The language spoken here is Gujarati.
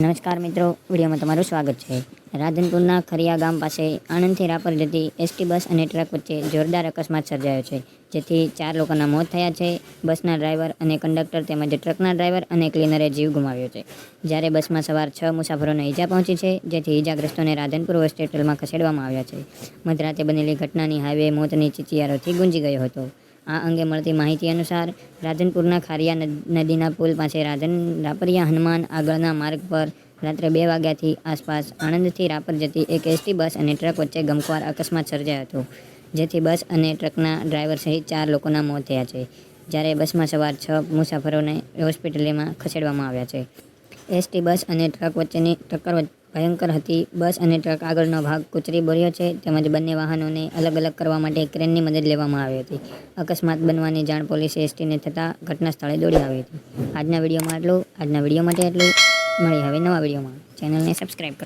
નમસ્કાર મિત્રો, વિડીયોમાં તમારું સ્વાગત છે। રાધનપુરના ખરિયા ગામ પાસે આણંદથી રાપર જતી એસટી બસ અને ટ્રક વચ્ચે જોરદાર અકસ્માત સર્જાયો છે, જેથી 4 લોકોના મોત થયા છે। બસના ડ્રાઈવર અને કંડક્ટર તેમજ ટ્રકના ડ્રાઈવર અને ક્લીનરે જીવ ગુમાવ્યો છે, જ્યારે બસમાં સવાર 6 મુસાફરોને ઈજા પહોંચી છે, જેથી ઈજાગ્રસ્તોને રાધનપુર હોસ્પિટલમાં ખસેડવામાં આવ્યા છે। મધરાતે બનેલી ઘટનાની હાઈવે મોતની ચીચિયારીઓથી ગુંજી ગયો હતો। આ અંગે મળતી માહિતી અનુસાર રાધનપુરના ખારિયા નદીના પુલ પાસે રાપરિયા હનુમાન આગળના માર્ગ પર રાત્રે 2 વાગ્યાથી આસપાસ આણંદથી રાપર જતી એક એસટી બસ અને ટ્રક વચ્ચે ગમખ્વાર અકસ્માત સર્જાયો હતો, જેથી બસ અને ટ્રકના ડ્રાઈવર સહિત 4 લોકોના મોત થયા છે, જ્યારે બસમાં સવાર 6 મુસાફરોને હોસ્પિટલમાં ખસેડવામાં આવ્યા છે। એસટી બસ અને ટ્રક વચ્ચેની ટક્કર ભયંકર હતી। બસ અને ટ્રક આગળનો ભાગ કૂચરી બોર્યો છે, તેમજ બંને વાહનોને અલગ કરવા માટે ક્રેનની મદદ લેવામાં આવી હતી। અકસ્માત બનવાની જાણ પોલીસે એસટીને થતાં ઘટના સ્થળે દોડી આવી હતી। આજના વિડીયોમાં એટલું। આજના વિડીયો માટે એટલું। મળીએ હવે નવા વિડીયોમાં। ચેનલને સબસ્ક્રાઈબ કરો।